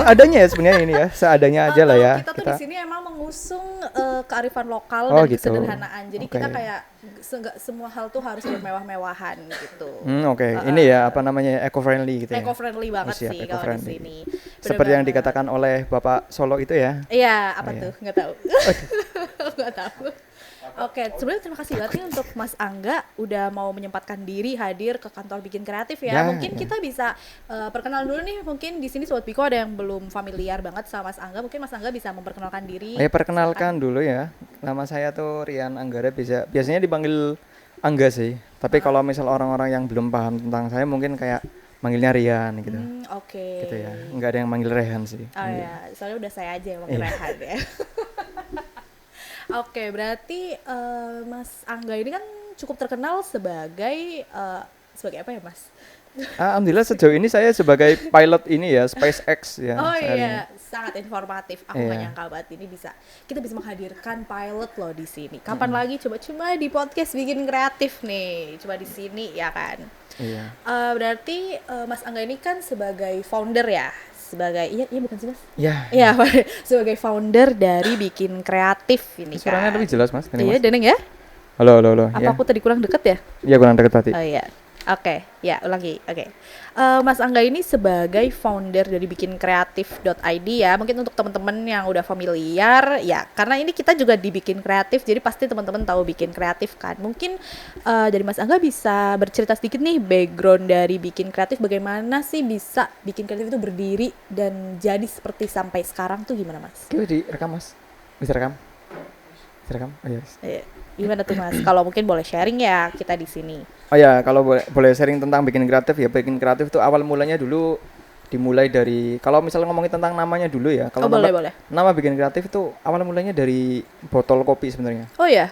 seadanya ya sebenarnya ini ya, seadanya aja lah ya. Kita tuh di sini emang mengusung kearifan lokal dan gitu. kesederhanaan. Jadi kita kayak nggak semua hal tuh harus bermewah-mewahan gitu. Ini ya apa namanya eco-friendly gitu ya. Eco-friendly banget sih kalau di sini. Seperti yang dikatakan oleh Bapak Solo itu ya. Iya, apa tuh? Nggak tahu. Nggak tahu. Oke, sebenarnya terima kasih banget nih untuk Mas Angga udah mau menyempatkan diri hadir ke kantor Bikin Kreatif ya. Mungkin kita bisa perkenalan dulu nih, mungkin di sini Sobat Piko ada yang belum familiar banget sama Mas Angga. Mungkin Mas Angga bisa memperkenalkan diri. Perkenalkan dulu ya. Nama saya tuh Rian Anggara, biasanya dipanggil Angga sih. Tapi kalau misal orang-orang yang belum paham tentang saya mungkin kayak manggilnya Rian gitu. Oke. Gitu ya. Enggak ada yang manggil Rehan sih. Oh ya, soalnya udah saya aja yang manggil Rehan ya. Oke, berarti Mas Angga ini kan cukup terkenal sebagai apa ya, Mas? Alhamdulillah sejauh ini saya sebagai pilot ini ya, SpaceX ya. Oh iya, sangat informatif. Aku gak nyangka banget kita bisa menghadirkan pilot loh di sini. Kapan lagi coba di podcast Bikin Kreatif nih, coba di sini ya kan. Iya. Berarti Mas Angga ini kan sebagai founder ya, iya bukan sih Mas? Iya, sebagai founder dari Bikin Kreatif ini kan. Suaranya lebih jelas Mas. Iya, Deneng ya? Halo. Apa aku tadi kurang deket ya? Iya, kurang deket tadi. Oh iya. Oke, ya ulangi. Oke. Mas Angga ini sebagai founder dari bikinkreatif.id ya. Mungkin untuk teman-teman yang udah familiar ya, karena ini kita juga dibikin kreatif, jadi pasti teman-teman tahu Bikin Kreatif kan. Mungkin dari Mas Angga bisa bercerita sedikit nih background dari Bikin Kreatif, bagaimana sih bisa Bikin Kreatif itu berdiri dan jadi seperti sampai sekarang tuh gimana Mas? Oke, direkam Mas. Bisa rekam? Oh yes. Gimana tuh Mas? Kalau mungkin boleh sharing ya kita di sini. Oh ya, kalau boleh sharing tentang Bikin Kreatif ya. Bikin Kreatif itu awal mulanya dulu dimulai dari, kalau misalnya ngomongin tentang namanya dulu ya. Kalau boleh. Nama Bikin Kreatif itu awal mulanya dari botol kopi sebenarnya. Oh ya?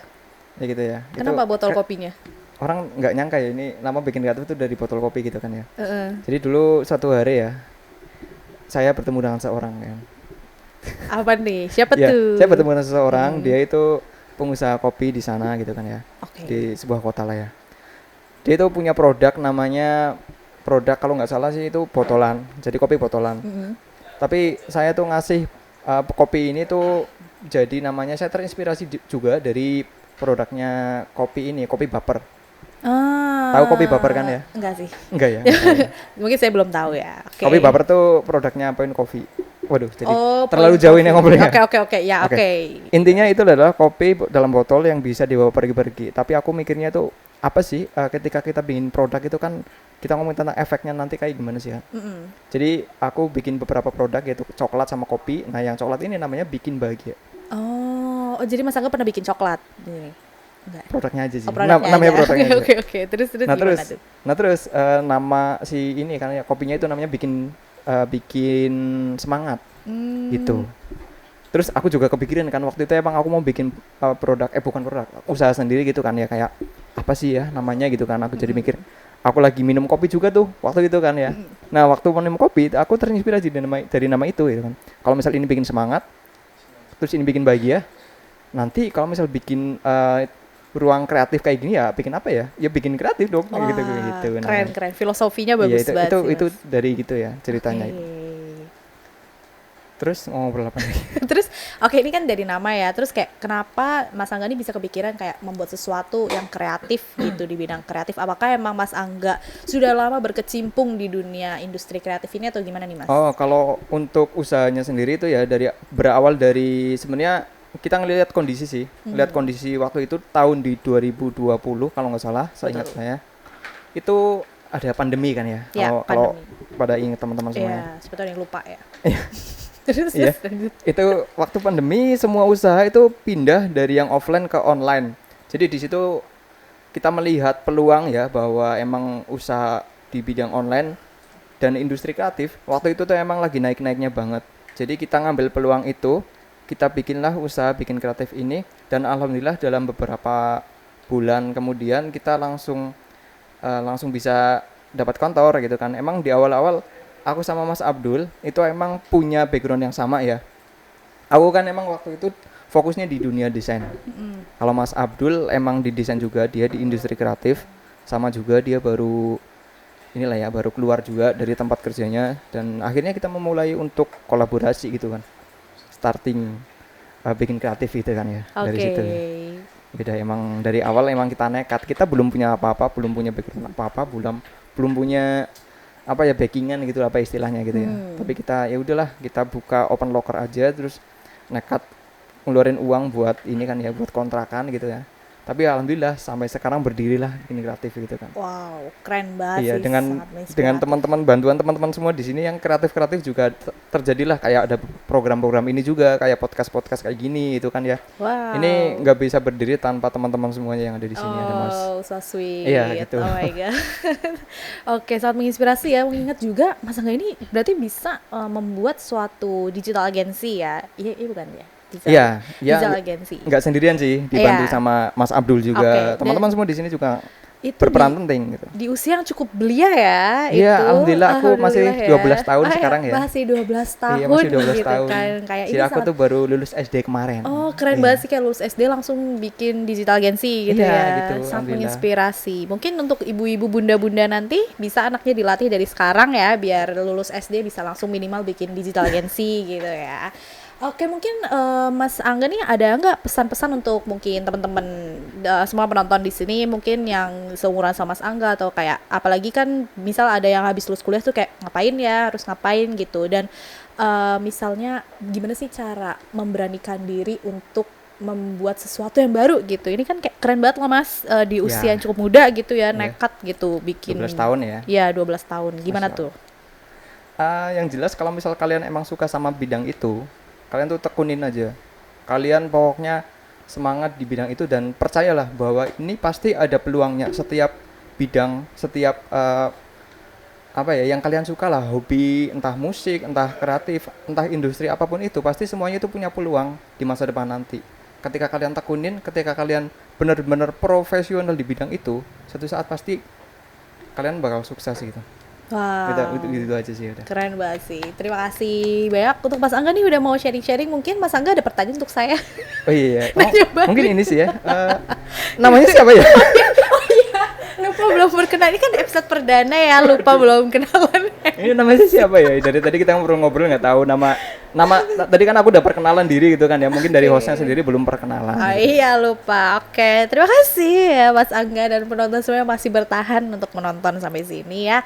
Ya gitu ya. Kenapa botol kopinya? Orang nggak nyangka ya ini nama Bikin Kreatif itu dari botol kopi gitu kan ya. Jadi dulu suatu hari ya, saya bertemu dengan seorang kan. Apa nih? Siapa tuh? Saya bertemu dengan seseorang, dia itu pengusaha kopi di sana gitu kan ya. Di sebuah kota lah ya. Dia itu punya produk kalau nggak salah sih itu botolan, jadi kopi botolan. Tapi saya tuh ngasih kopi ini tuh jadi namanya, saya terinspirasi juga dari produknya kopi ini, kopi baper. Tahu kopi baper kan ya? Enggak sih. Enggak ya? Mungkin saya belum tahu ya. Kopi baper tuh produknya Point Coffee. Waduh, jadi terlalu jauh ini ngobrolnya. Oke. Intinya itu adalah kopi dalam botol yang bisa dibawa pergi-pergi. Tapi aku mikirnya tuh apa sih ketika kita bikin produk itu kan kita ngomongin tentang efeknya nanti kayak gimana sih kan. Jadi aku bikin beberapa produk yaitu coklat sama kopi. Nah yang coklat ini namanya Bikin Bahagia. Oh jadi Mas Angga pernah bikin coklat? Enggak. Produknya aja sih. Namanya produknya. Oke. Terus Terus nama si ini kan ya kopinya itu namanya bikin semangat gitu. Terus aku juga kepikiran kan waktu itu emang aku mau bikin usaha sendiri gitu kan ya, kayak apa sih ya namanya gitu kan. Aku jadi mikir, aku lagi minum kopi juga tuh waktu itu kan ya. Nah waktu minum kopi aku terinspirasi dari nama itu gitu kan. Kalau misal ini bikin semangat, terus ini bikin bahagia, nanti kalau misal bikin ruang kreatif kayak gini ya bikin apa ya? Ya bikin kreatif dong. Wah, gitu. Keren. Filosofinya bagus banget. Itu dari gitu ya ceritanya itu. Terus ngobrol apa lagi? Terus ini kan dari nama ya. Terus kayak kenapa Mas Angga ini bisa kepikiran kayak membuat sesuatu yang kreatif gitu di bidang kreatif? Apakah emang Mas Angga sudah lama berkecimpung di dunia industri kreatif ini atau gimana nih Mas? Oh, kalau untuk usahanya sendiri itu ya berawal dari sebenarnya kita ngelihat kondisi sih. Lihat kondisi waktu itu tahun di 2020 kalau nggak salah, saya ingat saya. Itu ada pandemi kan ya. Kalau pada ingat teman-teman semuanya. Iya, sebetulnya yang lupa ya. Terus. Itu waktu pandemi semua usaha itu pindah dari yang offline ke online. Jadi di situ kita melihat peluang ya bahwa emang usaha di bidang online dan industri kreatif waktu itu tuh emang lagi naik-naiknya banget. Jadi kita ngambil peluang itu, kita bikinlah usaha Bikin Kreatif ini, dan alhamdulillah dalam beberapa bulan kemudian kita langsung bisa dapat kantor gitu kan. Emang di awal-awal aku sama Mas Abdul itu emang punya background yang sama ya. Aku kan emang waktu itu fokusnya di dunia desain. Kalau Mas Abdul emang di desain juga, dia di industri kreatif, sama juga dia baru inilah ya baru keluar juga dari tempat kerjanya dan akhirnya kita memulai untuk kolaborasi gitu kan, starting bikin kreatif gitu kan ya. Dari Oke. situ beda, emang dari awal emang kita nekat, kita belum punya apa-apa, belum punya background apa-apa, belum belum punya apa ya backingan gitu apa istilahnya gitu ya, tapi kita ya udahlah kita buka open locker aja terus nekat ngeluarin uang buat ini kan ya, buat kontrakan gitu ya. Tapi alhamdulillah sampai sekarang berdirilah ini kreatif gitu kan. Wow, keren banget Iya, sih, dengan sangat dengan menginspiratif. teman-teman, bantuan teman-teman semua di sini yang kreatif-kreatif juga terjadilah kayak ada program-program ini juga kayak podcast-podcast kayak gini itu kan ya. Ini Wow. nggak bisa berdiri tanpa teman-teman semuanya yang ada di sini, ada Mas. Oh, so Iya sweet. gitu. Oh my God. Oke, sangat menginspirasi ya. Mengingat juga Mas Angga ini berarti bisa membuat suatu digital agency ya. Iya, iya bukan ya? Iya, ya Digital agency. nggak sendirian sih, dibantu Iya. sama Mas Abdul Oke, juga. Teman-teman semua di sini juga itu berperan penting gitu. di usia yang cukup belia ya Iya, itu. alhamdulillah aku masih Alhamdulillah 12 tahun ya, sekarang ya. masih 12 tahun Iya, masih 12 gitu tahun. kan kayak Jadi ini aku tuh baru lulus SD kemarin. oh keren Iya. banget sih kayak lulus SD langsung bikin digital agency gitu Iya, ya, gitu, sangat alhamdulillah. menginspirasi. Mungkin untuk ibu-ibu bunda-bunda nanti bisa anaknya dilatih dari sekarang ya biar lulus SD bisa langsung minimal bikin digital agency gitu ya. Oke, mungkin Mas Angga nih ada nggak pesan-pesan untuk mungkin teman-teman semua penonton di sini mungkin yang seumuran sama Mas Angga atau kayak apalagi kan misal ada yang habis lulus kuliah tuh kayak ngapain ya, harus ngapain gitu dan misalnya gimana sih cara memberanikan diri untuk membuat sesuatu yang baru gitu. Ini kan kayak keren banget loh Mas di usia Ya. yang cukup muda gitu ya, Iya. nekat gitu bikin 12 tahun ya. Iya, 12 tahun. Gimana Masya tuh? Yang jelas kalau misal kalian emang suka sama bidang itu, kalian tuh tekunin aja. Kalian pokoknya semangat di bidang itu dan percayalah bahwa ini pasti ada peluangnya. Setiap bidang, setiap apa ya yang kalian suka lah, hobi, entah musik, entah kreatif, entah industri apapun itu, pasti semuanya itu punya peluang di masa depan nanti. Ketika kalian tekunin, ketika kalian benar-benar profesional di bidang itu, suatu saat pasti kalian bakal sukses gitu. Wow. Gitu aja sih udah. Keren banget sih. Terima kasih banyak untuk Mas Angga nih udah mau sharing-sharing. Mungkin Mas Angga ada pertanyaan untuk saya. Oh iya, Nanya balik. mungkin ini sih ya. Namanya siapa ya? Lupa belum berkenalan. Ini kan episode perdana ya, lupa belum kenalan. Ini namanya siapa ya? Dari tadi kita ngobrol-ngobrol nggak tahu nama. Tadi kan aku udah perkenalan diri gitu kan ya. Mungkin dari hostnya sendiri belum perkenalan. Oh gitu. iya lupa. Oke, terima kasih ya Mas Angga dan penonton semua yang masih bertahan untuk menonton sampai sini ya.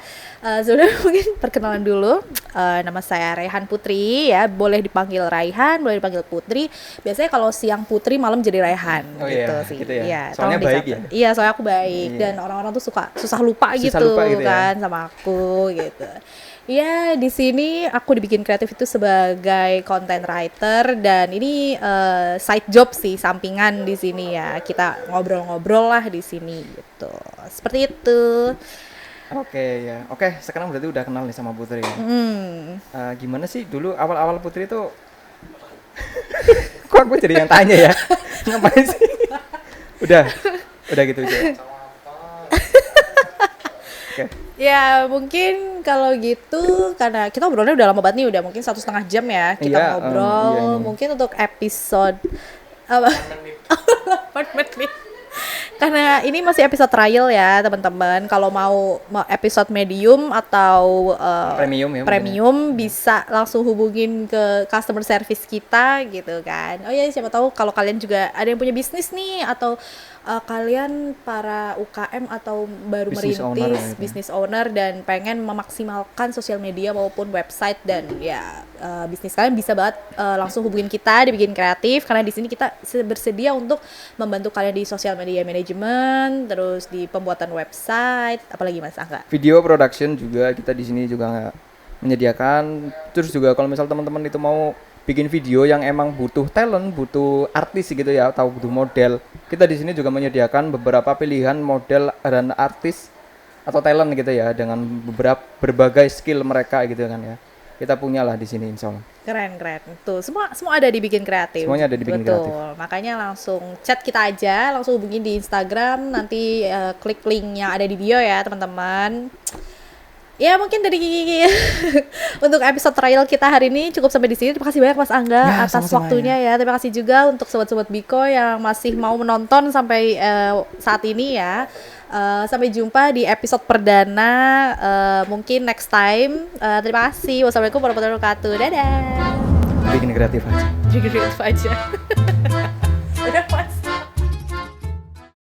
Sudah mungkin perkenalan dulu. Nama saya Raihan Putri ya. Boleh dipanggil Raihan, boleh dipanggil Putri. Biasanya kalau siang Putri, malam jadi Raihan Oh gitu iya, sih. gitu ya. Iya, Soalnya tolong baik dicatat. ya? Iya, soalnya aku baik Iya. dan orang-orang tuh susah lupa Susah gitu, lupa gitu ya. kan sama aku gitu. Ya, di sini aku dibikin kreatif itu sebagai content writer dan ini side job sih, sampingan di sini ya. Kita ngobrol-ngobrol lah di sini gitu. Seperti itu. Oke ya. Oke, sekarang berarti udah kenal nih sama Putri. Ya. Hmm. Gimana sih dulu awal-awal Putri itu? Kok aku jadi yang tanya ya? Ngapain sih? Udah gitu aja. Oke. Ya mungkin kalau gitu karena kita ngobrolnya udah lama banget nih, udah mungkin 1,5 jam ya kita Iya, ngobrol. iya ini. Mungkin untuk episode apa? 8 menit. Karena ini masih episode trial ya teman-teman. Kalau mau episode medium atau Premium ya, premium bisa langsung hubungin ke customer service kita gitu kan. Oh ya siapa tahu kalau kalian juga ada yang punya bisnis nih atau kalian para UKM atau baru Business owner merintis gitu ya. business owner dan pengen memaksimalkan sosial media maupun website dan ya bisnis kalian bisa banget langsung hubungin kita dibikin kreatif karena di sini kita bersedia untuk membantu kalian di sosial media management terus di pembuatan website apalagi Mas Angga. Video production juga kita di sini juga menyediakan. Terus juga kalau misal teman-teman itu mau bikin video yang emang butuh talent, butuh artis gitu ya, atau butuh model, kita di sini juga menyediakan beberapa pilihan model dan artis atau talent gitu ya, dengan berbagai skill mereka gitu kan ya. Kita punya lah di sini insya Allah. Keren. Tuh, semua ada di Bikin Kreatif. Semuanya ada di Bikin Betul. Kreatif. Makanya langsung chat kita aja, langsung hubungin di Instagram, nanti klik link yang ada di bio ya, teman-teman. Ya mungkin dari untuk episode trial kita hari ini cukup sampai di sini. Terima kasih banyak Mas Angga Ya, atas sama-sama waktunya ya. Terima kasih juga untuk sobat-sobat Biko yang masih mau menonton sampai saat ini ya. Sampai jumpa di episode perdana, mungkin next time. Terima kasih. Wassalamualaikum warahmatullahi wabarakatuh. Dadah. Bikin kreatif aja. Bikin kreatif aja. Udah, Mas.